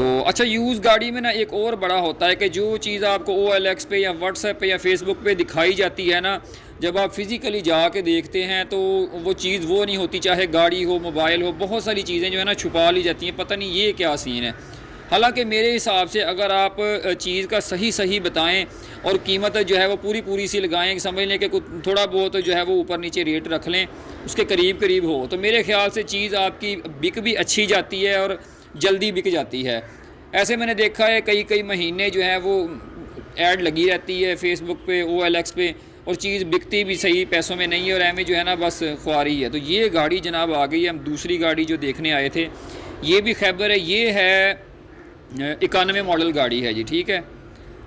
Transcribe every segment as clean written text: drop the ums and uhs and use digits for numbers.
تو اچھا یوز گاڑی میں نا ایک اور بڑا ہوتا ہے کہ جو چیز آپ کو OLX پہ یا واٹس ایپ پہ یا فیس بک پہ دکھائی جاتی ہے نا، جب آپ فزیکلی جا کے دیکھتے ہیں تو وہ چیز وہ نہیں ہوتی، چاہے گاڑی ہو، موبائل ہو، بہت ساری چیزیں جو ہے نا چھپا لی جاتی ہیں، پتہ نہیں یہ کیا سین ہے۔ حالانکہ میرے حساب سے اگر آپ چیز کا صحیح بتائیں اور قیمت جو ہے وہ پوری سی لگائیں، سمجھ لیں کہ تھوڑا بہت جو ہے وہ اوپر نیچے ریٹ رکھ لیں، اس کے قریب ہو، تو میرے خیال سے چیز آپ کی بک بھی اچھی جاتی ہے اور جلدی بک جاتی ہے۔ ایسے میں نے دیکھا ہے کئی مہینے جو ہے وہ ایڈ لگی رہتی ہے فیس بک پہ، OLX پہ، اور چیز بکتی بھی صحیح پیسوں میں نہیں ہے، اور ایویں جو ہے نا بس خواری ہے۔ تو یہ گاڑی جناب آ گئی ہے، ہم دوسری گاڑی جو دیکھنے آئے تھے، یہ بھی خیبر ہے، یہ ہے 91 ماڈل گاڑی ہے جی، ٹھیک ہے۔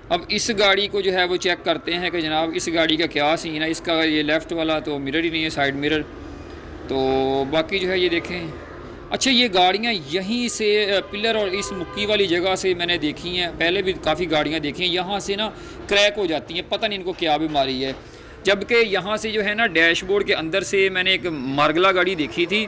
اب اس گاڑی کو جو ہے وہ چیک کرتے ہیں کہ جناب اس گاڑی کا کیا سین ہے۔ اس کا یہ لیفٹ والا تو مرر ہی نہیں ہے، سائیڈ مرر، تو باقی جو ہے یہ دیکھیں۔ اچھا یہ گاڑیاں یہیں سے پلر اور اس مکی والی جگہ سے میں نے دیکھی ہیں، پہلے بھی کافی گاڑیاں دیکھی ہیں، یہاں سے نا کریک ہو جاتی ہیں، پتہ نہیں ان کو کیا بیماری ہے۔ جبکہ یہاں سے جو ہے نا ڈیش بورڈ کے اندر سے میں نے ایک مارگلا گاڑی دیکھی تھی،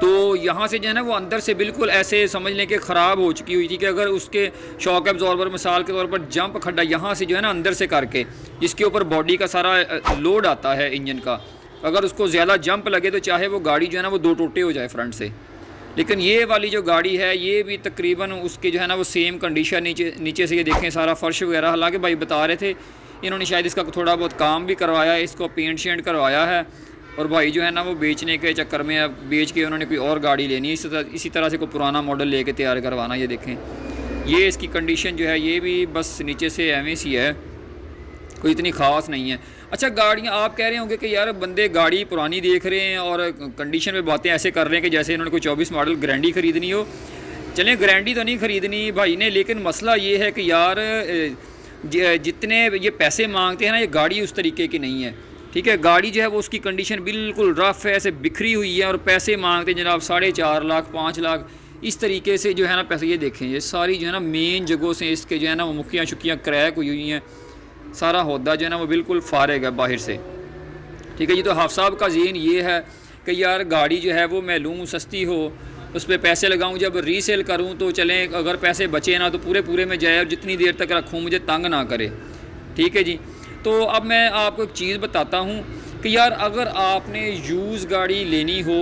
تو یہاں سے جو ہے نا وہ اندر سے بالکل ایسے سمجھ لیں کہ خراب ہو چکی ہوئی تھی کہ اگر اس کے شاک ایبزاربر مثال کے طور پر جمپ کھڈا یہاں سے جو ہے نا اندر سے کر کے، جس کے اوپر باڈی کا سارا لوڈ آتا ہے انجن کا، اگر اس کو زیادہ جمپ لگے تو چاہے وہ گاڑی جو ہے نا وہ 2 ٹوٹے ہو جائے فرنٹ سے۔ لیکن یہ والی جو گاڑی ہے یہ بھی تقریباً اس کے جو ہے نا وہ سیم کنڈیشن، نیچے سے یہ دیکھیں سارا فرش وغیرہ، حالانکہ بھائی بتا رہے تھے انہوں نے شاید اس کا تھوڑا بہت کام بھی کروایا ہے، اس کو پینٹ شینٹ کروایا ہے، اور بھائی جو ہے نا وہ بیچنے کے چکر میں بیچ کے انہوں نے کوئی اور گاڑی لینی ہے، اسی طرح سے کوئی پرانا ماڈل لے کے تیار کروانا۔ یہ دیکھیں یہ اس کی کنڈیشن جو ہے یہ بھی بس نیچے سے ایویں سی ہے، کوئی اتنی خاص نہیں ہے۔ اچھا گاڑیاں آپ کہہ رہے ہوں گے کہ یار بندے گاڑی پرانی دیکھ رہے ہیں اور کنڈیشن پہ باتیں ایسے کر رہے ہیں کہ جیسے انہوں نے کوئی 24 ماڈل گرینڈی خریدنی ہو۔ چلیں گرینڈی تو نہیں خریدنی بھائی نے، لیکن مسئلہ یہ ہے کہ یار جتنے یہ پیسے مانگتے ہیں نا، یہ گاڑی اس طریقے کی نہیں ہے، ٹھیک ہے۔ گاڑی جو ہے وہ اس کی کنڈیشن بالکل رف ہے، ایسے بکھری ہوئی ہے، اور پیسے مانگتے ہیں جناب 4.5 لاکھ 5 لاکھ اس طریقے سے جو ہے نا پیسے۔ یہ دیکھیں یہ ساری جو ہے نا مین جگہوں سے اس کے جو ہے نا وہ مکھیاں شکیاں کریک ہوئی ہیں، سارا ہودہ جو ہے نا وہ بالکل فارغ ہے باہر سے، ٹھیک ہے جی۔ تو حافظ صاحب کا ذہن یہ ہے کہ یار گاڑی جو ہے وہ میں لوں سستی ہو، اس پہ پیسے لگاؤں، جب ری سیل کروں تو چلیں اگر پیسے بچے نا تو پورے میں جائے، اور جتنی دیر تک رکھوں مجھے تنگ نہ کرے، ٹھیک ہے جی۔ تو اب میں آپ کو ایک چیز بتاتا ہوں کہ یار اگر آپ نے یوز گاڑی لینی ہو،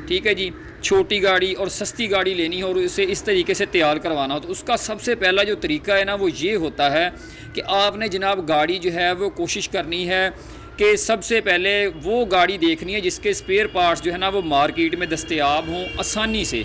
ٹھیک ہے جی، چھوٹی گاڑی اور سستی گاڑی لینی ہو اور اسے اس طریقے سے تیار کروانا ہو، تو اس کا سب سے پہلا جو طریقہ ہے نا وہ یہ ہوتا ہے کہ آپ نے جناب گاڑی جو ہے وہ کوشش کرنی ہے کہ سب سے پہلے وہ گاڑی دیکھنی ہے جس کے اسپیئر پارٹس جو ہے نا وہ مارکیٹ میں دستیاب ہوں آسانی سے،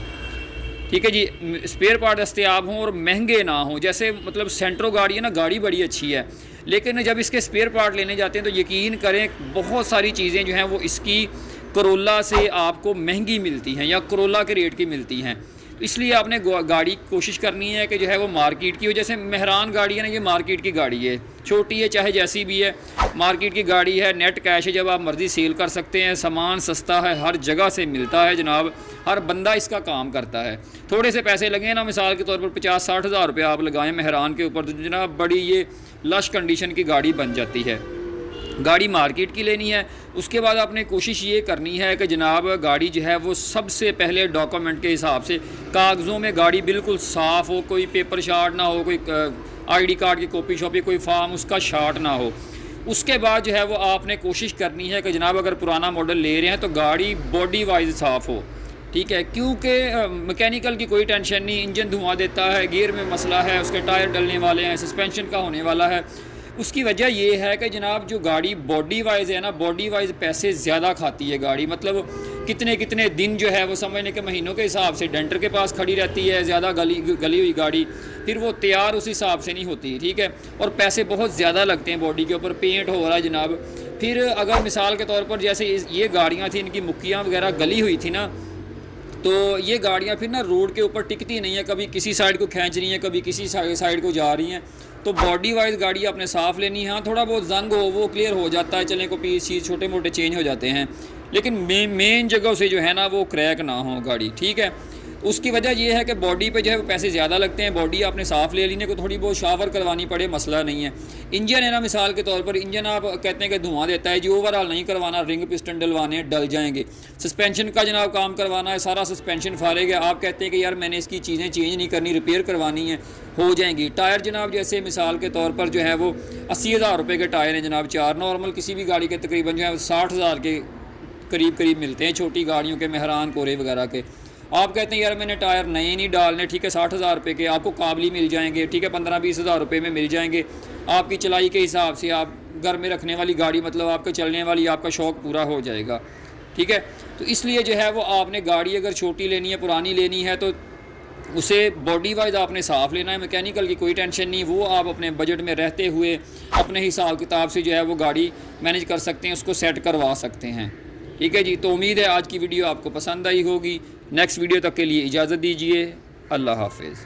ٹھیک ہے جی، اسپیئر پارٹ دستیاب ہوں اور مہنگے نہ ہوں۔ جیسے مطلب سینٹرو گاڑی ہے نا، گاڑی بڑی اچھی ہے، لیکن جب اس کے اسپیئر پارٹ لینے جاتے ہیں تو یقین کریں بہت ساری چیزیں جو ہیں وہ اس کی کرولا سے آپ کو مہنگی ملتی ہیں یا کرولا کے ریٹ کی ملتی ہیں۔ اس لیے آپ نے گاڑی کوشش کرنی ہے کہ جو ہے وہ مارکیٹ کی ہو۔ جیسے مہران گاڑی ہے نا، یہ مارکیٹ کی گاڑی ہے، چھوٹی ہے چاہے جیسی بھی ہے، مارکیٹ کی گاڑی ہے، نیٹ کیش ہے، جب آپ مرضی سیل کر سکتے ہیں، سامان سستا ہے، ہر جگہ سے ملتا ہے جناب، ہر بندہ اس کا کام کرتا ہے۔ تھوڑے سے پیسے لگیں نا، مثال کے طور پر 50-60 ہزار روپے آپ لگائیں مہران کے اوپر، تو جناب بڑی یہ لش کنڈیشن کی گاڑی بن جاتی ہے۔ گاڑی مارکیٹ کی لینی ہے، اس کے بعد آپ نے کوشش یہ کرنی ہے کہ جناب گاڑی جو ہے وہ سب سے پہلے ڈاکومنٹ کے حساب سے کاغذوں میں گاڑی بالکل صاف ہو، کوئی پیپر شارٹ نہ ہو، کوئی ID کارڈ کی کاپی شاپی، کوئی فارم اس کا شارٹ نہ ہو۔ اس کے بعد جو ہے وہ آپ نے کوشش کرنی ہے کہ جناب اگر پرانا ماڈل لے رہے ہیں تو گاڑی باڈی وائز صاف ہو، ٹھیک ہے، کیونکہ میکینیکل کی کوئی ٹینشن نہیں، انجن دھواں دیتا ہے، گیئر میں مسئلہ ہے، اس کے ٹائر ڈلنے والے ہیں، سسپینشن کا ہونے والا ہے۔ اس کی وجہ یہ ہے کہ جناب جو گاڑی باڈی وائز ہے نا، باڈی وائز پیسے زیادہ کھاتی ہے گاڑی، مطلب کتنے دن جو ہے وہ سمجھنے کے مہینوں کے حساب سے ڈینٹر کے پاس کھڑی رہتی ہے، زیادہ گلی ہوئی گاڑی، پھر وہ تیار اس حساب سے نہیں ہوتی، ٹھیک ہے، اور پیسے بہت زیادہ لگتے ہیں باڈی کے اوپر، پینٹ ہو رہا ہے جناب۔ پھر اگر مثال کے طور پر جیسے یہ گاڑیاں تھیں، ان کی مکیاں وغیرہ گلی ہوئی تھی نا، تو یہ گاڑیاں پھر نا روڈ کے اوپر ٹکتی نہیں ہیں، کبھی کسی سائڈ کو کھینچ رہی ہیں، کبھی کسی سائڈ کو جا رہی ہیں، تو باڈی وائز گاڑی آپ نے صاف لینی ہے۔ ہاں تھوڑا بہت زنگ ہو وہ کلیئر ہو جاتا ہے، چلیں کو پیس چیز چھوٹے موٹے چینج ہو جاتے ہیں، لیکن مین جگہ سے جو ہے نا وہ کریک نہ ہو گاڑی، ٹھیک ہے۔ اس کی وجہ یہ ہے کہ باڈی پہ جو ہے وہ پیسے زیادہ لگتے ہیں. باڈی آپ نے صاف لے لینے کو تھوڑی بہت شاور کروانی پڑے مسئلہ نہیں ہے. انجن ہے نا مثال کے طور پر انجن آپ کہتے ہیں کہ دھواں دیتا ہے جی, اوور آل نہیں کروانا, رنگ پسٹن ڈلوانے ہیں ڈل جائیں گے. سسپینشن کا جناب کام کروانا ہے, سارا سسپینشن فارغ ہے, آپ کہتے ہیں کہ یار میں نے اس کی چیزیں چینج نہیں کرنی, ریپیئر کروانی ہے, ہو جائیں گی. ٹائر جناب جیسے مثال کے طور پر جو ہے وہ 80,000 روپے کے ٹائر ہیں جناب, 4 نارمل کسی بھی گاڑی کے تقریباً جو ہے 60,000 کے قریب ملتے ہیں, چھوٹی گاڑیوں کے, مہران کورے وغیرہ کے. آپ کہتے ہیں یار میں نے ٹائر نئے نہیں ڈالنے, ٹھیک ہے 60,000 روپے کے آپ کو قابلی مل جائیں گے, ٹھیک ہے 15-20,000 روپے میں مل جائیں گے. آپ کی چلائی کے حساب سے آپ گھر میں رکھنے والی گاڑی, مطلب آپ کے چلنے والی, آپ کا شوق پورا ہو جائے گا. ٹھیک ہے, تو اس لیے جو ہے وہ آپ نے گاڑی اگر چھوٹی لینی ہے, پرانی لینی ہے, تو اسے باڈی وائز آپ نے صاف لینا ہے, میکینیکل کی کوئی ٹینشن نہیں. وہ آپ اپنے بجٹ میں رہتے ہوئے اپنے حساب کتاب سے جو ہے وہ گاڑی مینیج کر سکتے ہیں, اس کو سیٹ کروا سکتے ہیں. ٹھیک ہے جی, تو امید ہے آج کی ویڈیو آپ کو پسند آئی ہوگی. نیکسٹ ویڈیو تک کے لیے اجازت دیجیے, اللہ حافظ.